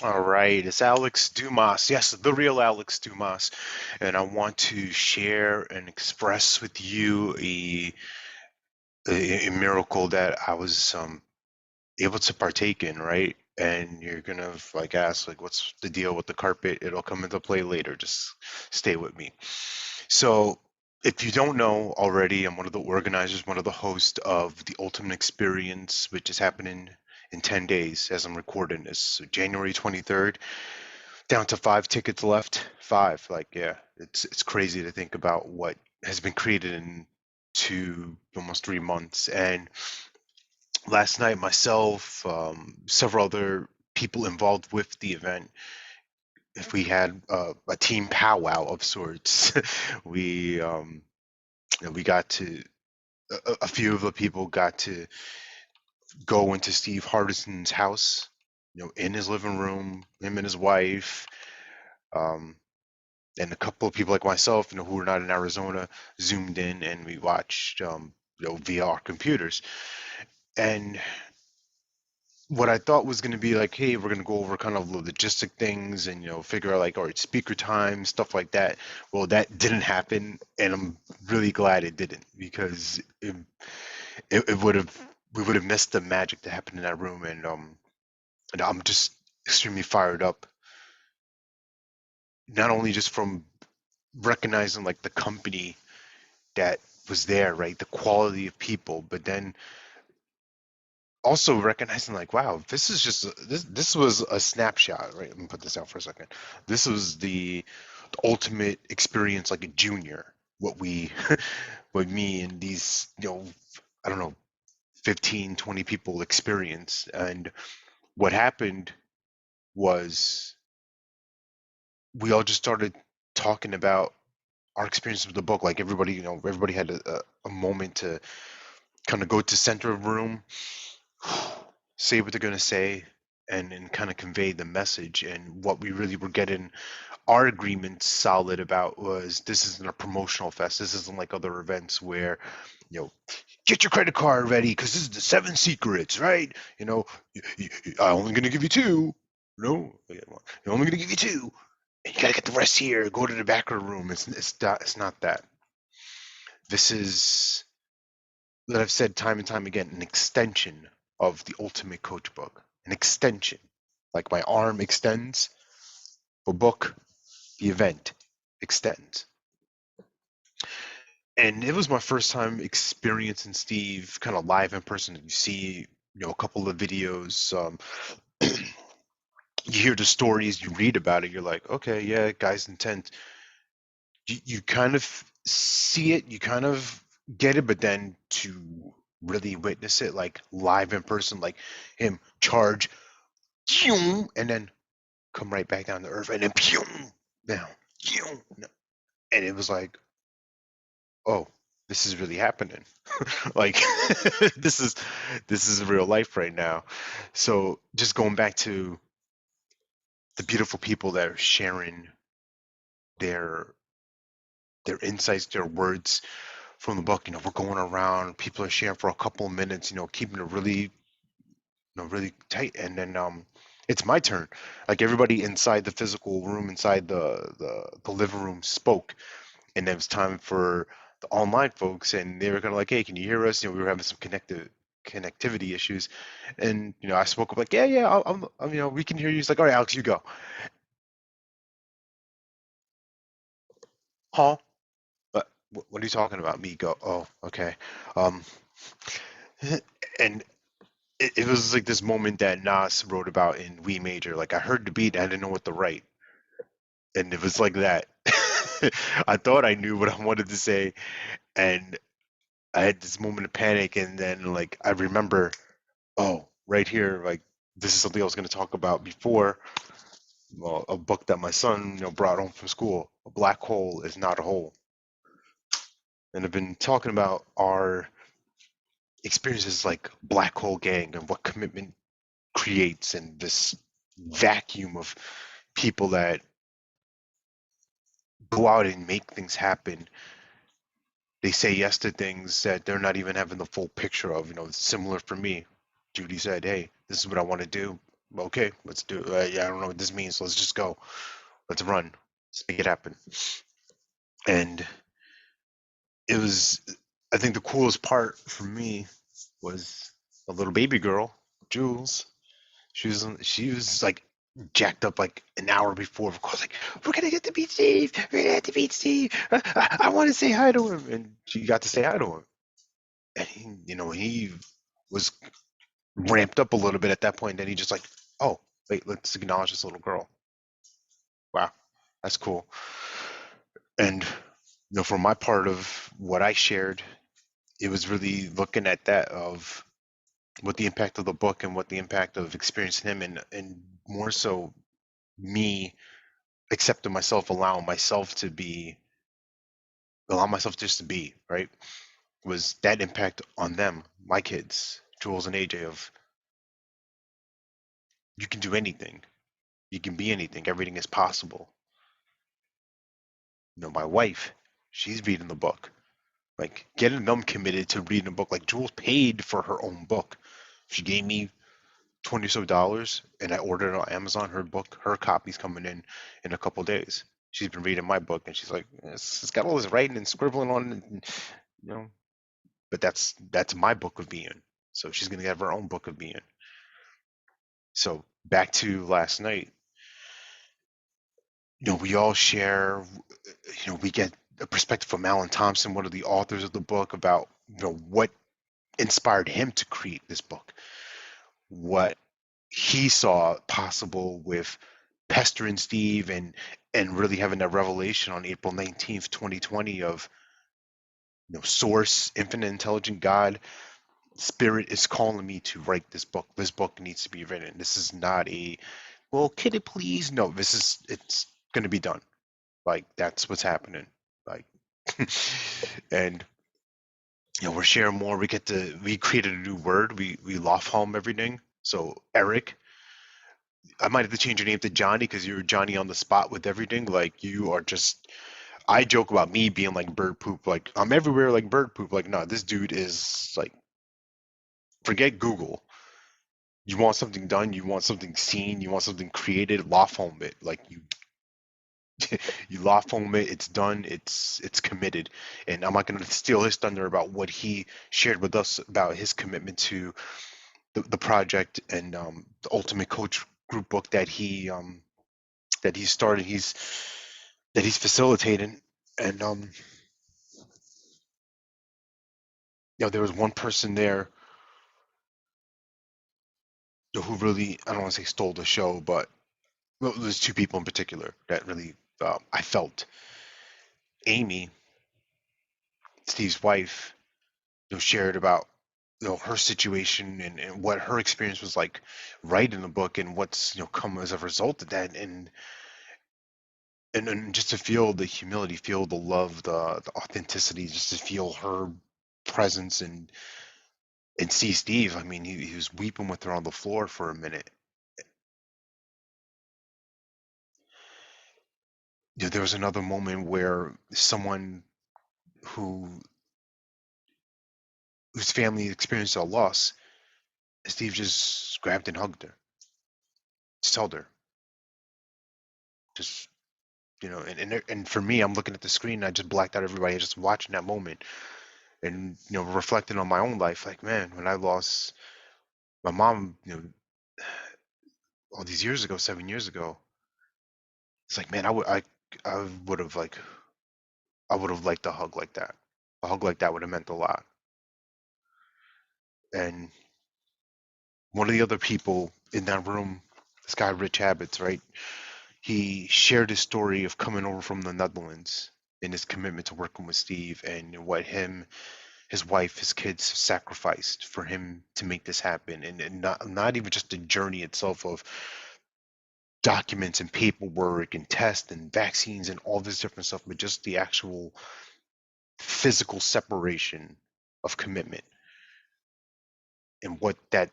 All right, it's Alex Dumas. Yes, the real Alex Dumas. And I want to share and express with you a miracle that I was able to partake in, right? And you're gonna like ask like what's the deal with the carpet? It'll come into play later. Just stay with me. So if you don't know already, I'm one of the organizers, one of the hosts of the Ultimate Experience, which is happening in 10 days as I'm recording this. So January 23rd. Down to 5 tickets left. Five. Like, yeah, it's crazy to think about what has been created in almost 3 months. And last night, myself, several other people involved with the event, if we had a team powwow of sorts, we we got to a few of the people got to go into Steve Hardison's house, in his living room, him and his wife. Um, and a couple of people like myself, who were not in Arizona, zoomed in and we watched, via our computers. And what I thought was going to be like, hey, we're going to go over kind of the logistic things and figure out like, all right, speaker time, stuff like that. Well, that didn't happen, and I'm really glad it didn't because it would have we would have missed the magic that happened in that room, and I'm just extremely fired up, not only just from recognizing like the company that was there, right? The quality of people, but then also recognizing like, wow, this is just this was a snapshot, right? Let me put this out for a second. This was the ultimate experience, like a junior. What we, what me and these, I don't know, 15, 20 people experience. And what happened was we all just started talking about our experience with the book. Like everybody, everybody had a moment to kind of go to center of room, say what they're going to say, and kind of convey the message. And what we really were getting our agreement solid about was this isn't a promotional fest. This isn't like other events where, you know, get your credit card ready because this is the seven secrets, right? I'm only going to give you two. No, I'm only going to give you two. And you got to get the rest here. Go to the back of the room. It's not that. This is that I've said time and time again, an extension of the Ultimate Coach book. An extension. Like my arm extends, the book, the event extends. And it was my first time experiencing Steve kind of live in person. You see, a couple of videos, you hear the stories, you read about it, you're like, okay, yeah, guy's intent. You kind of see it, you kind of get it, but then to really witness it like live in person, like him charge, and then come right back down to earth, and then down, and it was like, oh, this is really happening. Like this is this is real life right now. So just going back to the beautiful people that are sharing their their insights, their words from the book. We're going around, people are sharing for a couple of minutes, keeping it really, really tight. And then it's my turn. Like everybody inside the physical room, inside the living room spoke. And then it was time for the online folks, and they were kind of like, hey, can you hear us? We were having some connectivity issues, and I spoke up like, yeah, yeah, we can hear you. He's like, all right, Alex, you go. Huh? What are you talking about? Me go? Oh, okay. Um, and it was like this moment that Nas wrote about in We Major. Like I heard the beat, I didn't know what to write, and it was like that. I thought I knew what I wanted to say, and I had this moment of panic, and then like I remember, oh, right here, like this is something I was going to talk about before. Well, a book that my son, brought home from school. A black hole is not a hole, and I've been talking about our experiences like black hole gang and what commitment creates, and this vacuum of people that go out and make things happen. They say yes to things that they're not even having the full picture of. It's similar for me. Judy said, hey, this is what I want to do. Okay, let's do it. Yeah, I don't know what this means. So let's just go. Let's run. Let's make it happen. And it was, I think the coolest part for me was a little baby girl, Jules. She was like jacked up like an hour before. Of course, like we're gonna get to meet Steve. We're gonna get to meet Steve. I want to say hi to him, and she got to say hi to him. And he was ramped up a little bit at that point. Then he just like, oh wait, let's acknowledge this little girl. Wow, that's cool. And for my part of what I shared, it was really looking at that of what the impact of the book and what the impact of experiencing him, and more so me accepting myself, allow myself just to be, right? Was that impact on them, my kids, Jules and AJ, of you can do anything, you can be anything, everything is possible. My wife, she's reading the book, like getting them committed to reading a book. Like Jules paid for her own book. She gave me 20 so dollars, and I ordered it on Amazon. Her copy's coming in a couple days. She's been reading my book, and she's like, it's got all this writing and scribbling on it, and, you know, but that's my book of being. So she's gonna have her own book of being. So back to last night, we all share, we get a perspective from Alan Thompson, one of the authors of the book, about what inspired him to create this book, what he saw possible with Pester and Steve, and really having that revelation on April 19th, 2020 of source, infinite intelligent God, spirit is calling me to write this book. This book needs to be written. This is not a, well, can it please? No, it's going to be done. Like that's what's happening. Like, and we're sharing more. We created a new word. We love home everything. So Eric, I might have to change your name to Johnny because you're Johnny on the spot with everything. Like you are just. I joke about me being like bird poop. Like I'm everywhere like bird poop. Like no, this dude is like, forget Google. You want something done, you want something seen, you want something created, law foam it. Like you you law foam it, it's done, it's committed. And I'm not gonna steal his thunder about what he shared with us about his commitment to the project, and the ultimate coach group book that he started, that he's facilitating. And there was one person there who really, I don't want to say stole the show, but well, there's two people in particular that really, I felt. Amy, Steve's wife, shared about her situation, and what her experience was like writing the book, and what's come as a result of that, and just to feel the humility, feel the love, the authenticity, just to feel her presence, and see Steve. I mean, he was weeping with her on the floor for a minute. There was another moment where someone who whose family experienced a loss, Steve just grabbed and hugged her, just held her, just and for me, I'm looking at the screen, and I just blacked out everybody, just watching that moment, and reflecting on my own life. Like, man, when I lost my mom, all these years ago, 7 years ago, it's like, man, I would have like, I would have liked a hug like that. A hug like that would have meant a lot. And one of the other people in that room, this guy Rich Habits, right? He shared his story of coming over from the Netherlands and his commitment to working with Steve, and what his wife, his kids sacrificed for him to make this happen. And not even just the journey itself of documents and paperwork and tests and vaccines and all this different stuff, but just the actual physical separation of commitment, and what that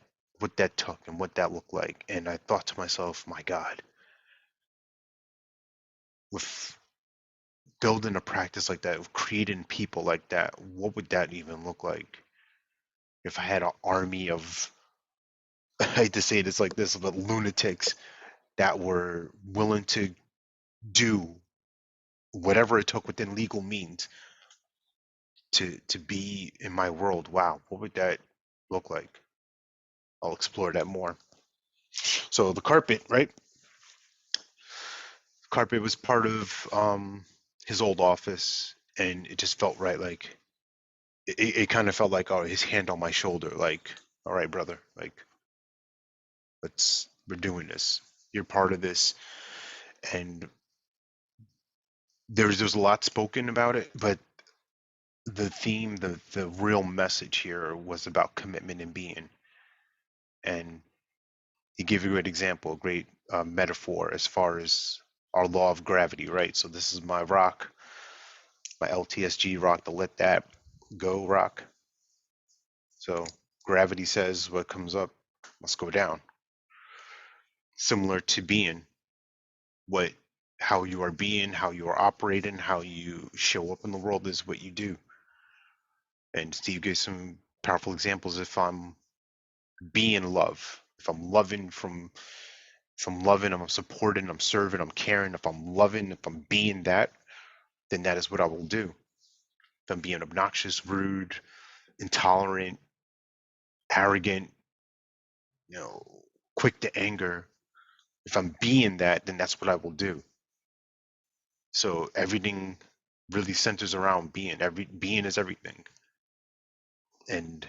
took and what that looked like. And I thought to myself, my God, with building a practice like that, of creating people like that, what would that even look like if I had an army of I hate to say this like this, but lunatics that were willing to do whatever it took within legal means to be in my world. Wow, what would that look like? I'll explore that more. So the carpet, right? Carpet was part of his old office, and it just felt right. Like it kind of felt like, oh, his hand on my shoulder. Like, all right, brother. Like, we're doing this. You're part of this, and there's a lot spoken about it, but the theme, the real message here was about commitment and being. And he gave a great example, a great metaphor as far as our law of gravity, right? So this is my rock, my LTSG rock, the let that go rock. So gravity says what comes up must go down. Similar to being, what how you are being, how you are operating, how you show up in the world is what you do. And Steve gave some powerful examples. If I'm being love, if I'm loving from if I'm loving, I'm supporting, I'm serving, I'm caring, if I'm loving, if I'm being that, then that is what I will do. If I'm being obnoxious, rude, intolerant, arrogant, you know, quick to anger, if I'm being that, then that's what I will do. So everything really centers around being. Every being is everything. And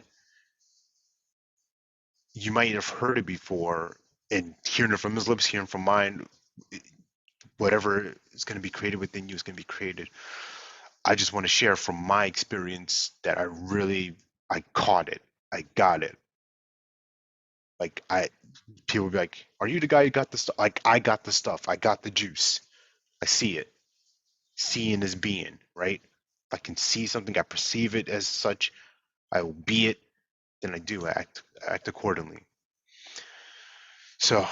you might have heard it before, and hearing it from his lips, hearing from mine, whatever is going to be created within you is going to be created. I just want to share from my experience that I caught it. I got it. Like people be like, "Are you the guy who got the stuff?" Like I got the stuff. I got the juice. I see it. Seeing is being, right? If I can see something, I perceive it as such. I will be it. Then I do act accordingly. So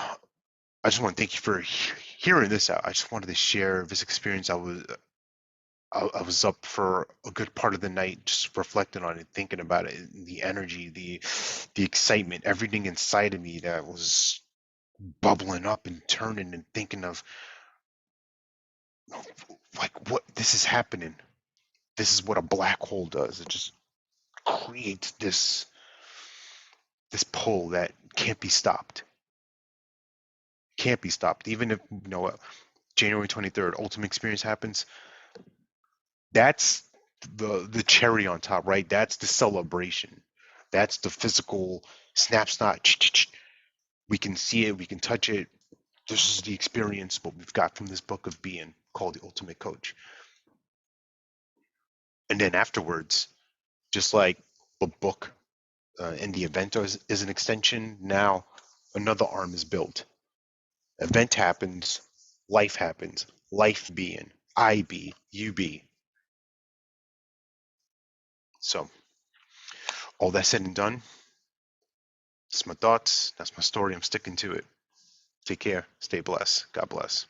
I just want to thank you for hearing this out. I just wanted to share this experience. I was up for a good part of the night, just reflecting on it, thinking about it, the energy, the excitement, everything inside of me that was bubbling up and turning and thinking of like what this is happening. This is what a black hole does. It just creates this pull that can't be stopped. Can't be stopped. Even if January 23rd ultimate experience happens, that's the cherry on top, right? That's the celebration. That's the physical snapshot. We can see it, we can touch it. This is the experience, what we've got from this book of being called the Ultimate Coach. And then afterwards, just like the book and the event is an extension, now another arm is built. Event happens, life happens, life being, I be, you be. So all that said and done, that's my thoughts. That's my story. I'm sticking to it. Take care. Stay blessed. God bless.